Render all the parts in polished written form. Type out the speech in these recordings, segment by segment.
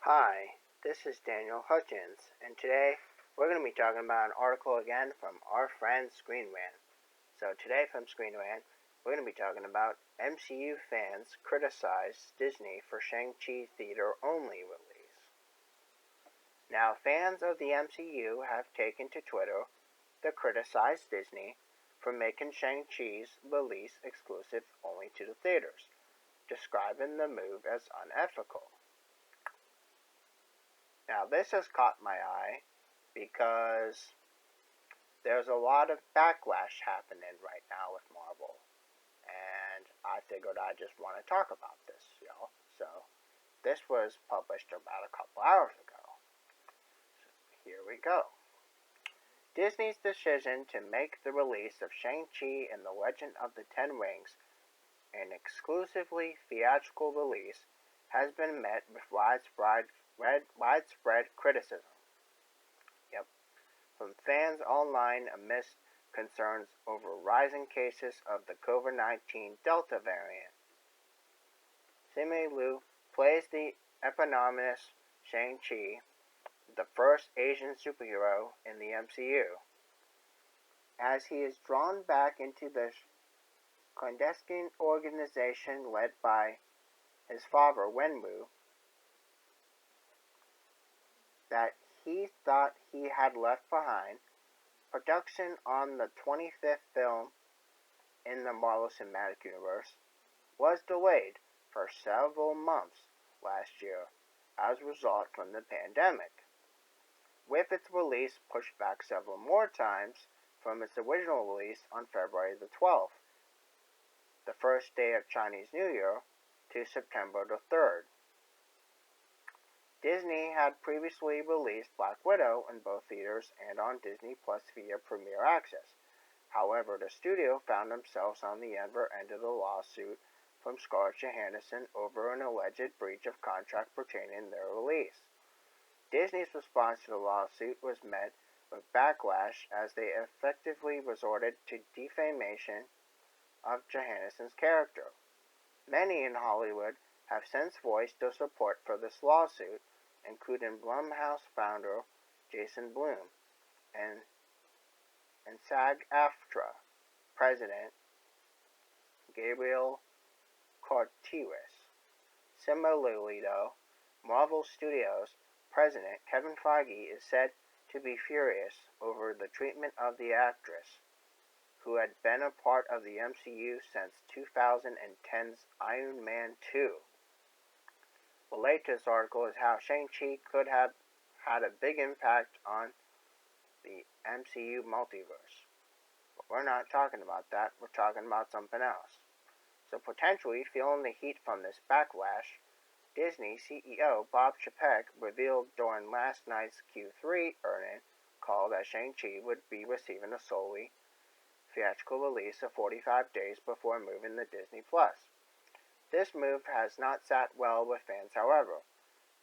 Hi, this is Daniel Hutchins, and today we're going to be talking about an article again from our friend Screen Rant. So today from Screen Rant, we're going to be talking about MCU fans criticize Disney for Shang-Chi theater-only release. Now, fans of the MCU have taken to Twitter to criticize Disney for making Shang-Chi's release exclusive only to the theaters, describing the move as unethical. Now, this has caught my eye because there's a lot of backlash happening right now with Marvel, and I figured I just want to talk about this. So, this was published about a couple hours ago. So, here we go. Disney's decision to make the release of Shang-Chi and the Legend of the Ten Rings an exclusively theatrical release has been met with widespread criticism. From fans online amidst concerns over rising cases of the COVID-19 Delta variant. Simu Liu plays the eponymous Shang-Chi, the first Asian superhero in the MCU. As he is drawn back into the clandestine organization led by his father Wenwu, that he thought he had left behind, production on the 25th film in the Marvel Cinematic Universe was delayed for several months last year as a result from the pandemic, with its release pushed back several more times from its original release on February the 12th, the first day of Chinese New Year, to September the 3rd. Disney had previously released Black Widow in both theaters and on Disney Plus via Premier Access. However, the studio found themselves on the other end of the lawsuit from Scarlett Johansson over an alleged breach of contract pertaining their release. Disney's response to the lawsuit was met with backlash as they effectively resorted to defamation of Johansson's character. Many in Hollywood have since voiced their support for this lawsuit, including Blumhouse founder Jason Blum and SAG-AFTRA president Gabriel Cortines. Similarly, though, Marvel Studios president Kevin Feige is said to be furious over the treatment of the actress, who had been a part of the MCU since 2010's Iron Man 2. The latest article is how Shang-Chi could have had a big impact on the MCU multiverse. But we're not talking about that, we're talking about something else. So potentially feeling the heat from this backlash, Disney CEO Bob Chapek revealed during last night's Q3 earnings call that Shang-Chi would be receiving a solely theatrical release of 45 days before moving to Disney+. This move has not sat well with fans, however,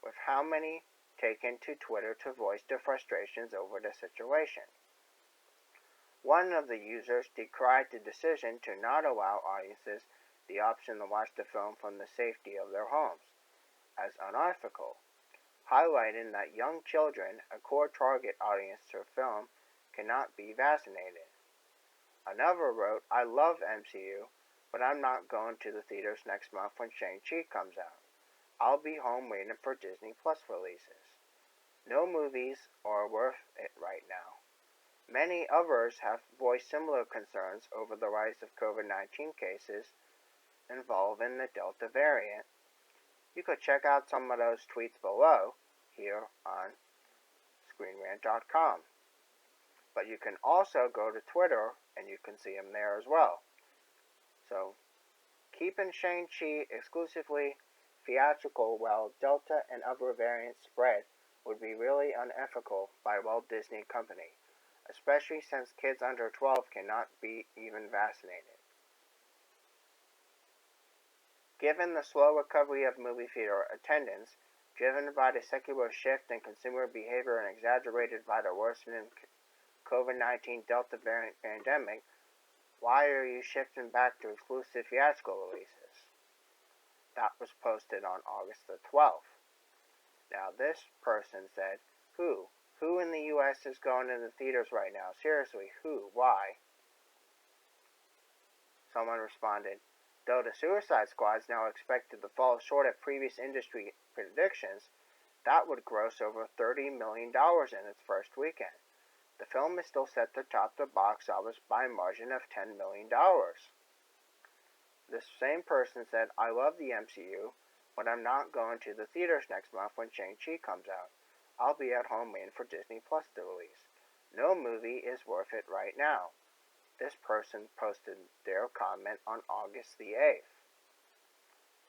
with how many taken to Twitter to voice their frustrations over the situation. One of the users decried the decision to not allow audiences the option to watch the film from the safety of their homes as unethical, highlighting that young children, a core target audience for film, cannot be vaccinated. Another wrote, "I love MCU, but I'm not going to the theaters next month when Shang-Chi comes out. I'll be home waiting for Disney Plus releases. No movies are worth it right now." Many others have voiced similar concerns over the rise of COVID-19 cases involving the Delta variant. You could check out some of those tweets below here on ScreenRant.com. But you can also go to Twitter and you can see them there as well. So, keeping Shang-Chi exclusively theatrical while Delta and other variants spread would be really unethical by Walt Disney Company, especially since kids under 12 cannot be even vaccinated. Given the slow recovery of movie theater attendance, driven by the secular shift in consumer behavior and exaggerated by the worsening COVID-19 Delta variant pandemic, why are you shifting back to exclusive theatrical releases? That was posted on August the 12th. Now this person said, Who? Who in the U.S. is going to the theaters right now? Seriously, who? Why? Someone responded, Though the Suicide Squad is now expected to fall short of previous industry predictions, that would gross over $30 million in its first weekend. The film is still set to top the box office by a margin of $10 million. This same person said, I love the MCU, but I'm not going to the theaters next month when Shang-Chi comes out. I'll be at home waiting for Disney Plus to release. No movie is worth it right now. This person posted their comment on August the 8th.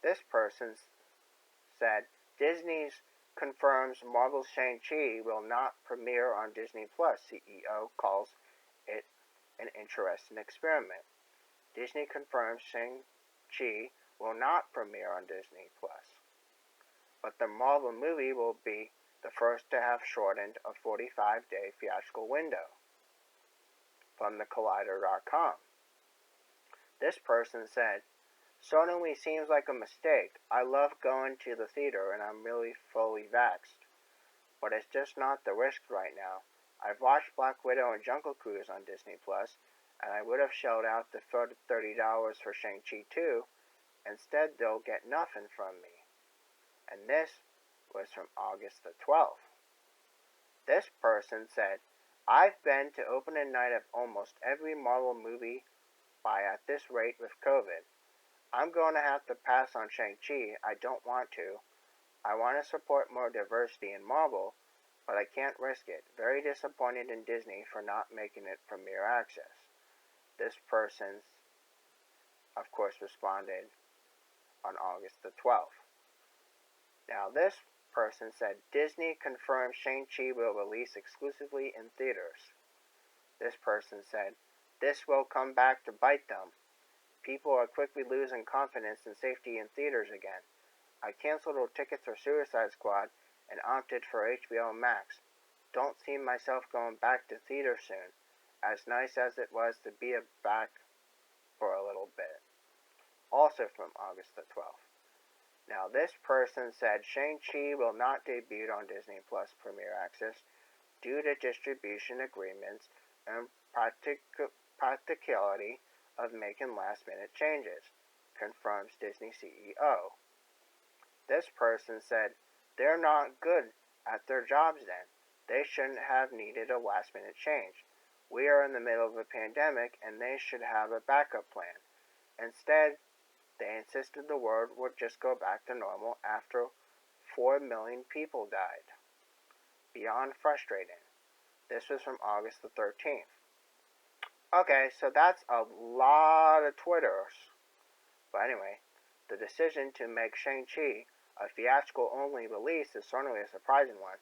This person said, Disney's confirms Marvel's Shang-Chi will not premiere on Disney Plus. CEO calls it an interesting experiment. Disney confirms Shang-Chi will not premiere on Disney Plus, but the Marvel movie will be the first to have shortened a 45-day theatrical window. From the Collider.com. This person said, Suddenly seems like a mistake. I love going to the theater and I'm really fully vaxxed. But it's just not the risk right now. I've watched Black Widow and Jungle Cruise on Disney Plus, and I would have shelled out the $30 for Shang-Chi 2. Instead, they'll get nothing from me. And this was from August the 12th. This person said, I've been to opening night of almost every Marvel movie by at this rate with COVID. I'm going to have to pass on Shang-Chi. I don't want to. I want to support more diversity in Marvel, but I can't risk it. Very disappointed in Disney for not making it premiere access. This person, of course, responded on August the 12th. Now this person said, Disney confirms Shang-Chi will release exclusively in theaters. This person said, this will come back to bite them. People are quickly losing confidence and safety in theaters again. I canceled all tickets for Suicide Squad and opted for HBO Max. Don't see myself going back to theaters soon, as nice as it was to be back for a little bit. Also from August the 12th. Now this person said Shang-Chi will not debut on Disney Plus Premier Access due to distribution agreements and practicality of making last-minute changes, confirms Disney CEO. This person said, they're not good at their jobs then. They shouldn't have needed a last-minute change. We are in the middle of a pandemic and they should have a backup plan. Instead, they insisted the world would just go back to normal after 4 million people died. Beyond frustrating. This was from August the 13th. Okay, so that's a lot of Twitters. But anyway, the decision to make Shang-Chi a theatrical-only release is certainly a surprising one,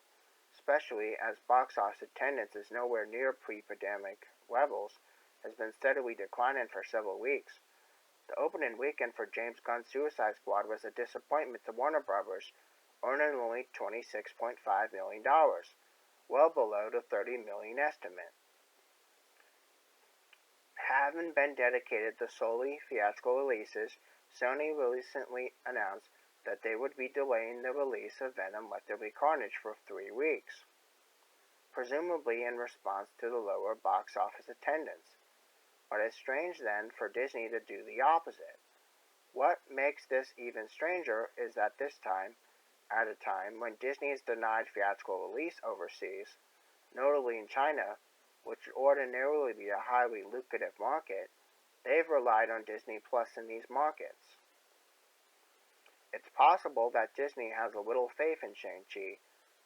especially as box office attendance is nowhere near pre-pandemic levels, has been steadily declining for several weeks. The opening weekend for James Gunn's Suicide Squad was a disappointment to Warner Bros., earning only $26.5 million, well below the $30 million estimate. Having been dedicated to solely theatrical releases, Sony recently announced that they would be delaying the release of Venom Let There Be Carnage for 3 weeks, presumably in response to the lower box office attendance. But it's strange then for Disney to do the opposite. What makes this even stranger is that this time, at a time when Disney has denied theatrical release overseas, notably in China, which would ordinarily be a highly lucrative market, they've relied on Disney Plus in these markets. It's possible that Disney has a little faith in Shang-Chi,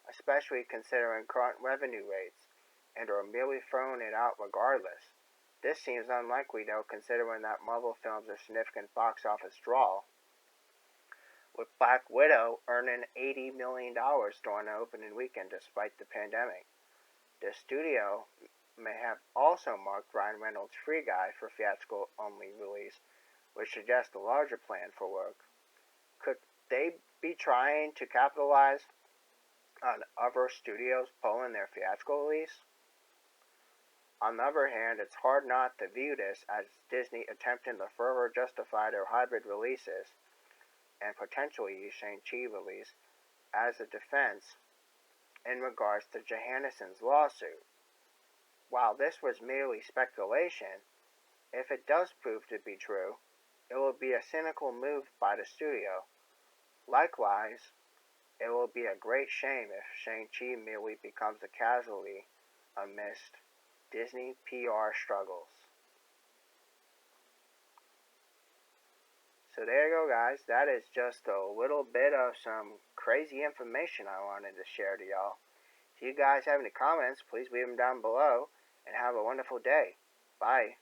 especially considering current revenue rates, and are merely throwing it out regardless. This seems unlikely though, considering that Marvel films are a significant box office draw, with Black Widow earning $80 million during the opening weekend despite the pandemic. The studio may have also marked Ryan Reynolds' Free Guy for theatrical-only release, which suggests a larger plan for work. Could they be trying to capitalize on other studios pulling their theatrical release? On the other hand, it's hard not to view this as Disney attempting to further justify their hybrid releases and potentially use Shang-Chi release as a defense in regards to Johansson's lawsuit. While this was merely speculation, if it does prove to be true, it will be a cynical move by the studio. Likewise, it will be a great shame if Shang-Chi merely becomes a casualty amidst Disney PR struggles. So there you go, guys. That is just a little bit of some crazy information I wanted to share to y'all. If you guys have any comments, please leave them down below, and have a wonderful day. Bye.